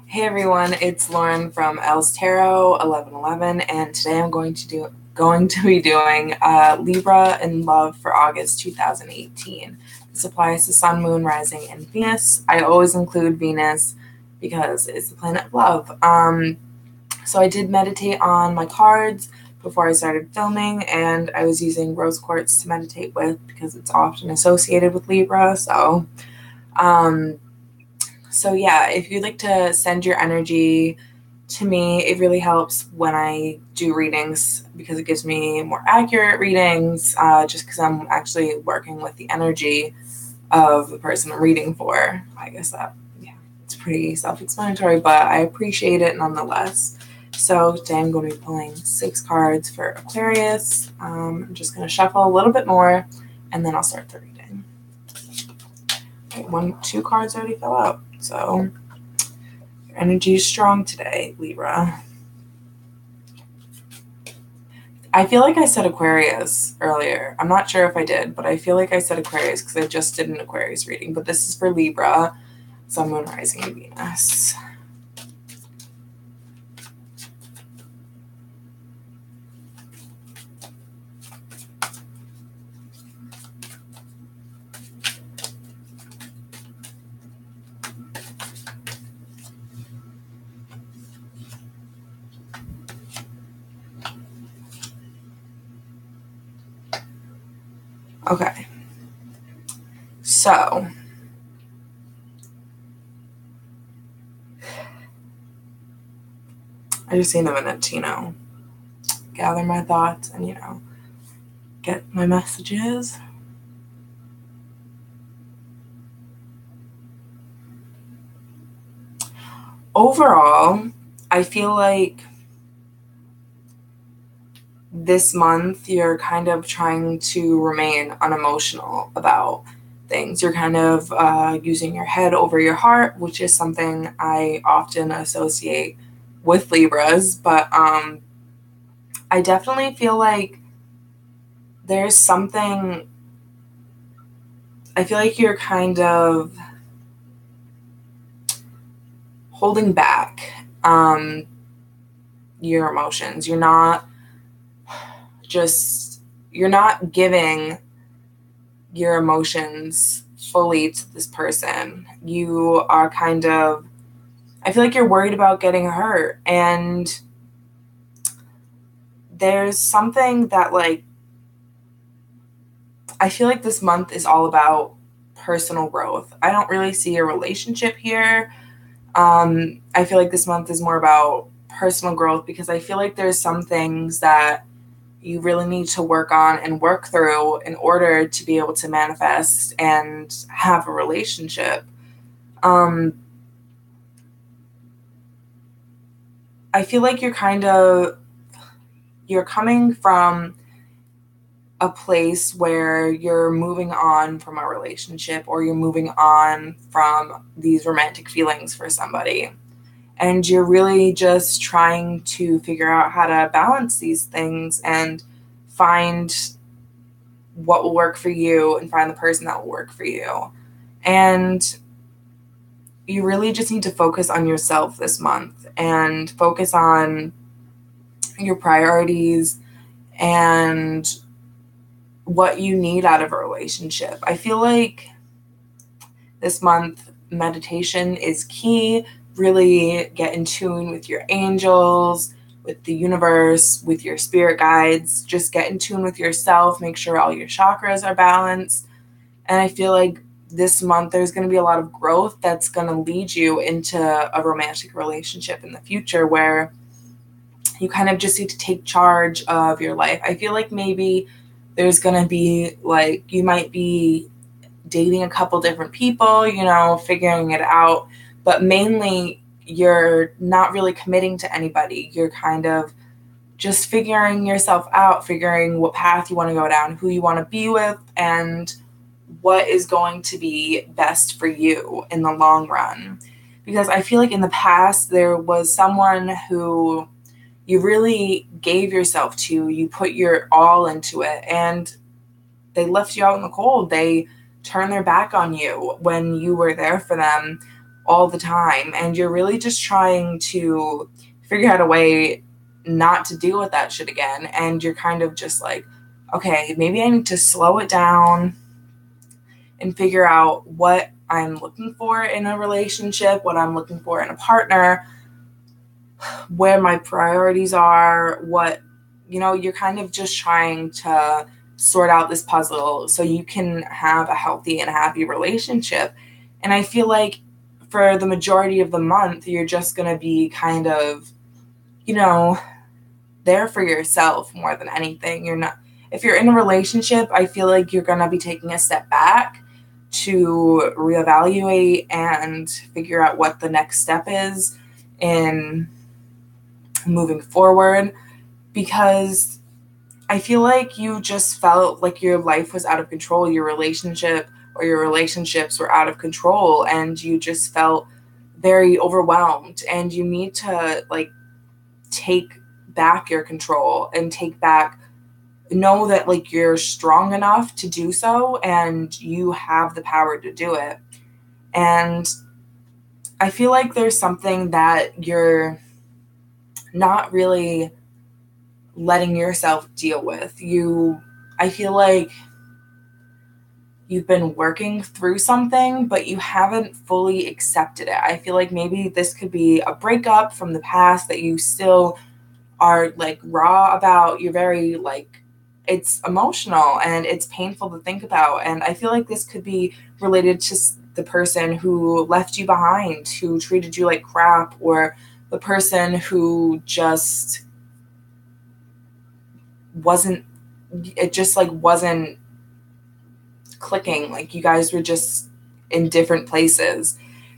Hey everyone, it's Lauren from Els Tarot 1111, and today I'm going to be doing Libra in Love for August 2018. This applies to Sun, Moon, Rising, and Venus. I always include Venus because it's the planet of love. So I did meditate on my cards before I started filming, and I was using rose quartz to meditate with because it's often associated with Libra. So yeah, if you'd like to send your energy to me, it really helps when I do readings because it gives me more accurate readings, just because I'm actually working with the energy of the person I'm reading for. I guess it's pretty self-explanatory, but I appreciate it nonetheless. So today I'm going to be pulling 6 cards for Aquarius. I'm just going to shuffle a little bit more, and then I'll start the reading. Okay, 2 cards already fell out. So, your energy is strong today, Libra. I feel like I said Aquarius earlier. I'm not sure if I did, but I feel like I said Aquarius because I just did an Aquarius reading. But this is for Libra, Sun, Moon, Rising, and Venus. Okay. So, I just need a minute to, gather my thoughts and, get my messages. Overall, I feel like this month you're kind of trying to remain unemotional about things. You're kind of using your head over your heart, which is something I often associate with Libras. But I definitely feel like there's something, I feel like you're kind of holding back your emotions. You're not giving your emotions fully to this person. You are I feel like you're worried about getting hurt, and there's something that, I feel like this month is all about personal growth. I don't really see a relationship here. I feel like this month is more about personal growth because I feel like there's some things that you really need to work on and work through in order to be able to manifest and have a relationship. I feel like you're coming from a place where you're moving on from a relationship or you're moving on from these romantic feelings for somebody. And you're really just trying to figure out how to balance these things and find what will work for you and find the person that will work for you. And you really just need to focus on yourself this month and focus on your priorities and what you need out of a relationship. I feel like this month meditation is key. Really get in tune with your angels, with the universe, with your spirit guides. Just get in tune with yourself. Make sure all your chakras are balanced. And I feel like this month there's going to be a lot of growth that's going to lead you into a romantic relationship in the future where you kind of just need to take charge of your life. I feel like maybe there's going to be you might be dating a couple different people, figuring it out, but mainly you're not really committing to anybody. You're kind of just figuring yourself out, figuring what path you want to go down, who you want to be with, and what is going to be best for you in the long run. Because I feel like in the past there was someone who you really gave yourself to, you put your all into it, and they left you out in the cold. They turn their back on you when you were there for them all the time. And you're really just trying to figure out a way not to deal with that shit again. And you're kind of just like, okay, maybe I need to slow it down and figure out what I'm looking for in a relationship, what I'm looking for in a partner, where my priorities are, what, you're kind of just trying to sort out this puzzle so you can have a healthy and happy relationship. And I feel like for the majority of the month, you're just going to be kind of, there for yourself more than anything. If you're in a relationship, I feel like you're going to be taking a step back to reevaluate and figure out what the next step is in moving forward, because I feel like you just felt like your life was out of control, your relationship or your relationships were out of control, and you just felt very overwhelmed, and you need to take back your control and know that you're strong enough to do so, and you have the power to do it. And I feel like there's something that you're not really letting yourself deal with. I feel like you've been working through something, but you haven't fully accepted it. I feel like maybe this could be a breakup from the past that you still are raw about. You're very it's emotional and it's painful to think about. And I feel like this could be related to the person who left you behind, who treated you like crap, or the person who just wasn't clicking. You guys were just in different places.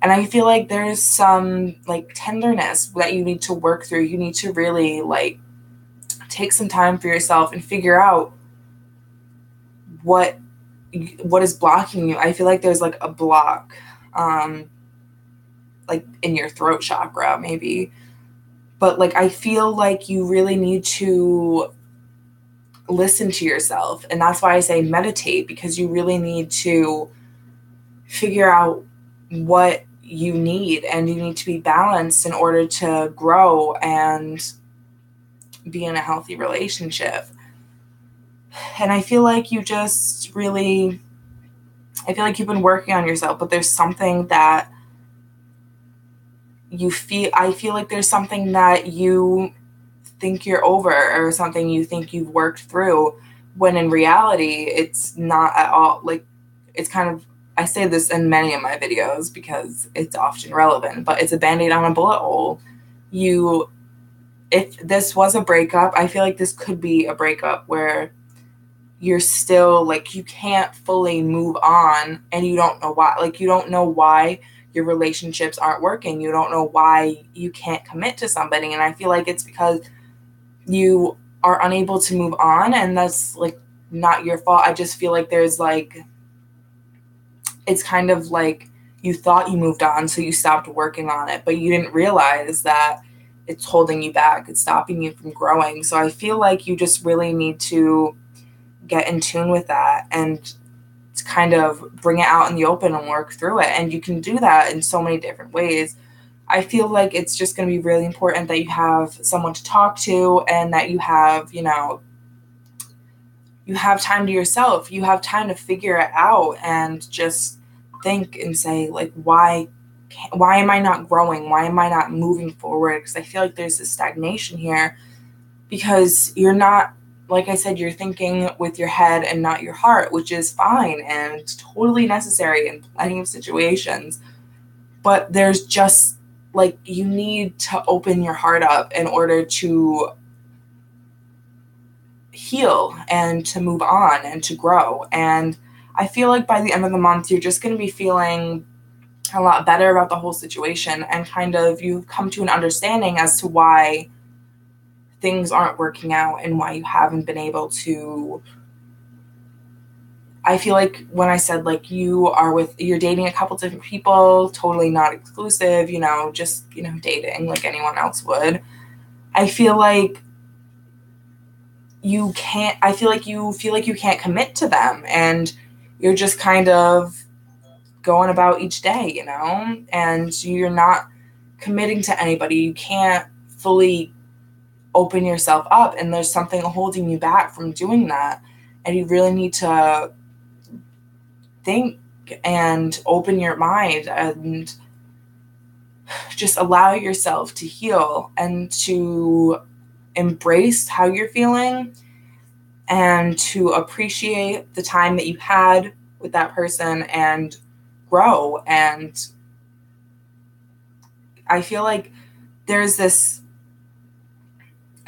And I feel like there's some tenderness that you need to work through. You need to really take some time for yourself and figure out what is blocking you. I feel like there's a block in your throat chakra maybe. But I feel like you really need to listen to yourself. And that's why I say meditate, because you really need to figure out what you need, and you need to be balanced in order to grow and be in a healthy relationship. And I feel like you've been working on yourself, but there's something that I feel like there's something that you think you're over, or something you think you've worked through, when in reality it's not at all. It's kind of, I say this in many of my videos because it's often relevant, but it's a band-aid on a bullet hole. If this was a breakup, I feel like this could be a breakup where you're still you can't fully move on, and you don't know why. You don't know why your relationships aren't working. You don't know why you can't commit to somebody. And I feel like it's because you are unable to move on, and that's not your fault. I just feel like there's it's kind of you thought you moved on, so you stopped working on it, but you didn't realize that it's holding you back. It's stopping you from growing. So I feel like you just really need to get in tune with that and to kind of bring it out in the open and work through it. And you can do that in so many different ways. I feel like it's just going to be really important that you have someone to talk to, and that you have, you have time to yourself. You have time to figure it out and just think and say, why am I not growing? Why am I not moving forward? Because I feel like there's this stagnation here, because you're not, like I said, you're thinking with your head and not your heart, which is fine and totally necessary in plenty of situations. But there's just you need to open your heart up in order to heal and to move on and to grow. And I feel like by the end of the month, you're just going to be feeling a lot better about the whole situation, and kind of you've come to an understanding as to why things aren't working out and why you haven't been able to. I feel like when I said you're dating a couple different people, totally not exclusive, just, dating like anyone else would. I feel like you feel like you can't commit to them, and you're just kind of going about each day, and you're not committing to anybody. You can't fully open yourself up, and there's something holding you back from doing that. And you really need to think and open your mind and just allow yourself to heal and to embrace how you're feeling and to appreciate the time that you had with that person and grow. And I feel like there's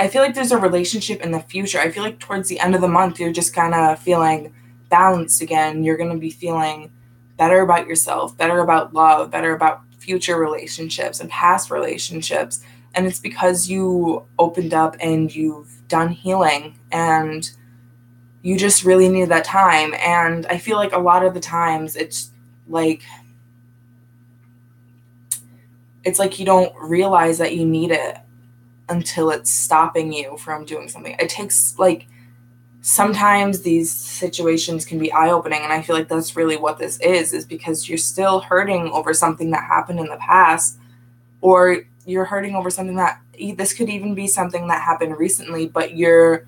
a relationship in the future. I feel like towards the end of the month, you're just kind of feeling balanced again. You're going to be feeling better about yourself, better about love, better about future relationships and past relationships. And it's because you opened up and you've done healing, and you just really need that time. And I feel like a lot of the times it's like you don't realize that you need it until it's stopping you from doing something. It takes sometimes these situations can be eye-opening, and I feel like that's really what this is because you're still hurting over something that happened in the past, or you're hurting over something that this could even be something that happened recently, but you're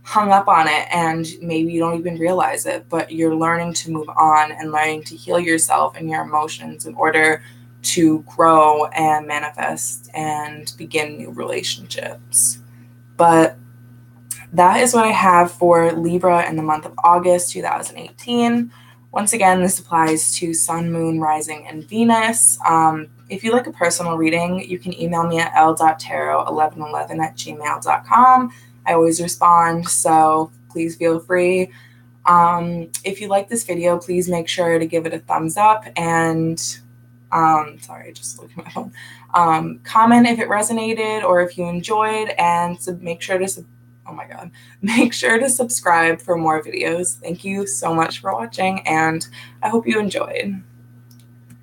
hung up on it and maybe you don't even realize it, but you're learning to move on and learning to heal yourself and your emotions in order to grow and manifest and begin new relationships. But that is what I have for Libra in the month of August 2018. Once again, this applies to Sun, Moon, Rising, and Venus. If you'd like a personal reading, you can email me at l.tarot1111@gmail.com. I always respond, so please feel free. If you like this video, please make sure to give it a thumbs up and sorry, I just looked at my phone. Comment if it resonated or if you enjoyed, and make sure to subscribe for more videos. Thank you so much for watching, and I hope you enjoyed.